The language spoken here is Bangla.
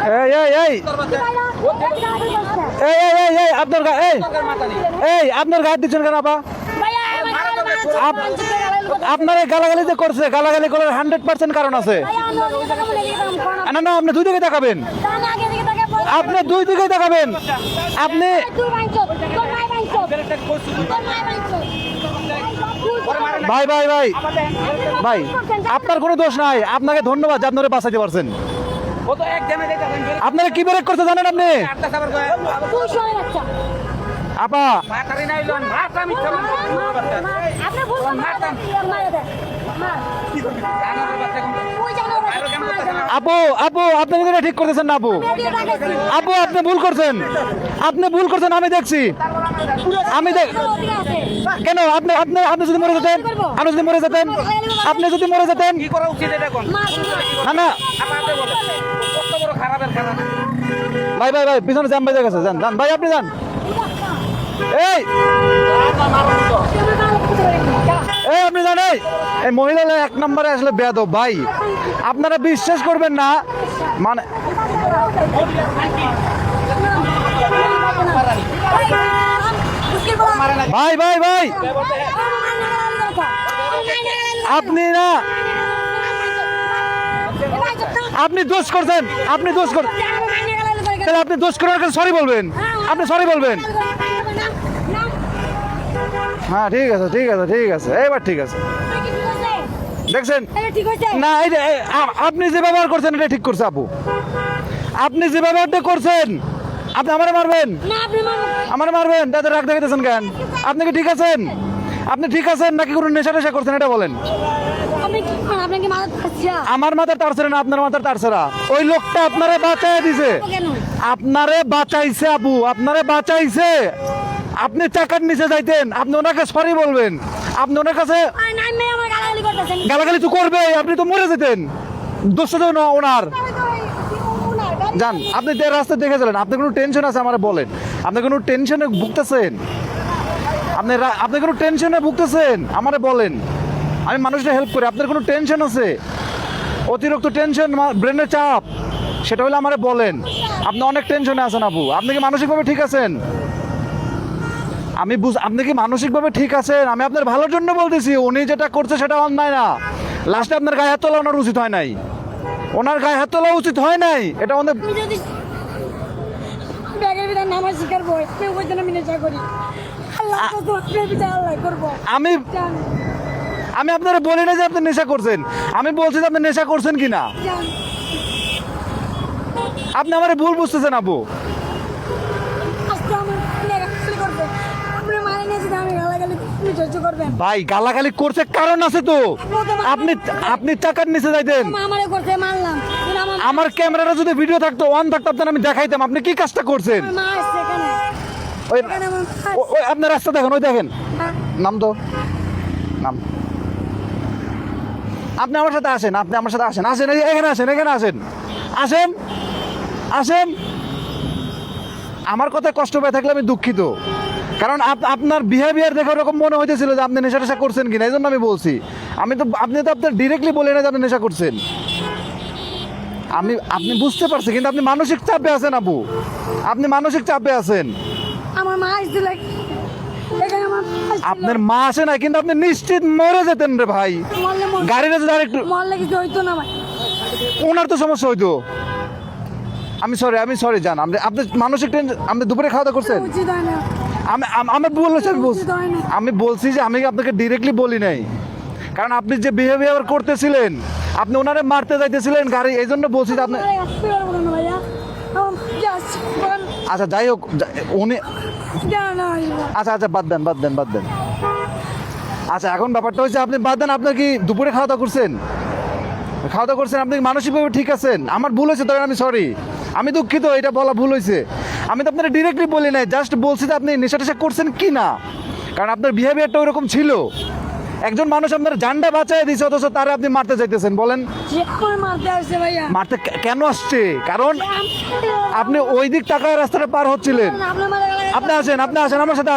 এই এই এই এই এই এই আপনার এই এই আপনার গায়ে দিচ্ছেন কেন আপা? আপনার গালাগালি যে করছে, গালাগালি করার 100% কারণ আছে। না না, আপনি দুই দিকে তাকাবেন, আপনি দুই দিকে তাকাবেন। আপনি ভাই ভাই ভাই ভাই আপনার কোনো দোষ নাই, আপনাকে ধন্যবাদ যে আপনারা বাঁচাইতে পারছেন। আপনারা কি ব্রেক করতে জানেন আপনি? আপা আপু আপু আপনি কিন্তু এটা ঠিক করতেছেন না আপু। আপু আপনি ভুল করছেন, আপনি ভুল করছেন, আমি দেখছি। আমি কেন আপনি আপনি আপনি যদি মরে যেতেন, আপনি যদি মরে যেতেন, আপনি যদি মরে যেতেন কি করা উচিত এটা কোন? না না কত বড় খারাপের খেলা। ভাই ভাই ভাই পিছনে জ্যাম বেজে গেছে, যান যান ভাই, আপনি যান। এই এই আপনি জান, এই মহিলা এক নম্বরে আসলে বেয়াদব ভাই, আপনারা বিশ্বাস করবেন না। মানে ভাই ভাই ভাই আপনি না, আপনি দোষ করছেন, আপনি দোষ করছেন, তাহলে আপনি দোষ করার কাছে সরি বলবেন, আপনি সরি বলবেন। হ্যাঁ ঠিক আছে ঠিক আছে ঠিক আছে, এবার ঠিক আছে। দেখছেন না, এই যে আপনি যে ব্যবহার করছেন এটা ঠিক করছে আপু, আপনি যে ব্যবহারটা করছেন। আপনি আমারে মারবেন, আমারে মারবেন, তাতে রাগ দেখাইতেছেন কেন? আপনি কি ঠিক আছেন? আপনি ঠিক আছেন নাকি কোনো নেশা টেশা করছেন এটা বলেন? আমার মাথার তারছে না, আপনার মাথার তারছে না। ওই লোকটা আপনারে বাঁচাই দিছে, আপনারে বাঁচাইছে আপু, আপনারে বাঁচাইছে। আপনি চাকার নিচে যাইতেন, আপনি ওনাকে সরি বলবেন, আপনি ওনার কাছে গালাগালি তো করবে, আপনি তো মরে যেতেন। দোষ তো ওনার। যান, আপনি রাস্তা দেখেছিলেন, আপনি কোনো টেনশন আছে আমার বলেন, আপনি কোনো টেনশনে ভুগতেছেন? আপনি কোনো টেনশনে ভুগতেছেন আমারে বলেন, আমি মানুষটা হেল্প করি। আপনার কোনো টেনশন আছে, অতিরিক্ত টেনশন, ব্রেনের চাপ, সেটা হলে আমারে বলেন। আপনি অনেক টেনশনে আছেন আপু, আপনি কি মানসিকভাবে ঠিক আছেন? আপনি কি মানসিকভাবে ঠিক আছেন? আমি আপনার ভালোর জন্য বলতেছি, উনি যেটা করছে সেটা অন্যায় না। লাস্টে আপনার গায়ে হাত তোলা ওনার উচিত হয় নাই, ওনার গায়ে হাত তোলা উচিত হয় নাই, এটা আমাদের আমি আমি আপনারা বলি না যে আপনি নেশা করছেন, আমি বলছি যে আপনি নেশা করছেন কিনা। আপনি আমার ভুল বুঝতেছেন আপু। ভাই গালাগালি করছে কারণ আছে তো, আপনি আপনি চাকার নিচে যাইতেন। আমার ক্যামেরাটা যদি ভিডিও থাকতো, অন থাকতো, আপনার আমি দেখাইতাম আপনি কি কাজটা করছেন। ওই আপনার রাস্তা দেখেন, ওই দেখেন, নাম তো নাম। আপনি আমার সাথে আসেন, আপনি আমার সাথে আসেন, আসেন এখানে আসেন, এখানে আসেন, আসেন আসেন। আমার কথায় কষ্ট পেয়ে থাকলে আমি দুঃখিত, কারণ আপনার বিহেভিয়ার দেখে ওরকম মনে হইতেছিল যে আপনি নেশা টেশা করছেন কিনা, এই জন্য আমি বলছি। আপনি তো আপনার ডিরেক্টলি বলে না যে আপনি নেশা করছেন। আপনি বুঝতে পারছি, কিন্তু আপনি মানসিক চাপে আছেন আপু, আপনি মানসিক চাপে আছেন। আমার মা আসছিল, আপনার মা আসে না, কিন্তু আপনি নিশ্চিত মরে যেতেন রে ভাই। গাড়িটা যদি আরেকটু মরলে কিছু হইতো না ভাই, ওনার তো সমস্যা হইতো। আমি সরি জান, আপনি মানসিক টেনশন। আপনি দুপুরে খাওয়া দাওয়া করছেন? উচিত হয় না। আমি বলছি যে আমি আপনাকে ডিরেক্টলি বলি নাই, কারণ আপনি যে বিহেভিয়ার করতেছিলেন, আপনি ওনারে মারতে যাইতেছিলেন গাড়ি, এই জন্য বলছি যে আপনি। আচ্ছা যাই হোক, উনি আচ্ছা আচ্ছা বাদ দেন বাদ দেন বাদ দেন। আচ্ছা এখন ব্যাপারটা হচ্ছে আপনি বাদ দেন। আপনার কি দুপুরে খাওয়া দাওয়া করছেন? খাওয়া দাওয়া করছেন, আপনি মানসিকভাবে ঠিক আছেন? আমার ভুল হয়েছে, তবে আমি সরি, আমি দুঃখিত, এটা বলা ভুল হয়েছে। আমি তো আপনারা ডিরেক্টলি বলি নাই, জাস্ট বলছি যে আপনি নেশা টেশা করছেন কি না, কারণ আপনার বিহেভিয়ারটা ওরকম ছিল। একজন মানুষ আপনার জানটা বাঁচায় দিয়েছে, অথচ তারা আপনি মারতে চাইতেছেন। বলেন মারতে কেন আসছে? কারণ আপনি ওই দিক তাকায় রাস্তাটা পার হচ্ছিলেন। আপনি আসেন আমার সাথে।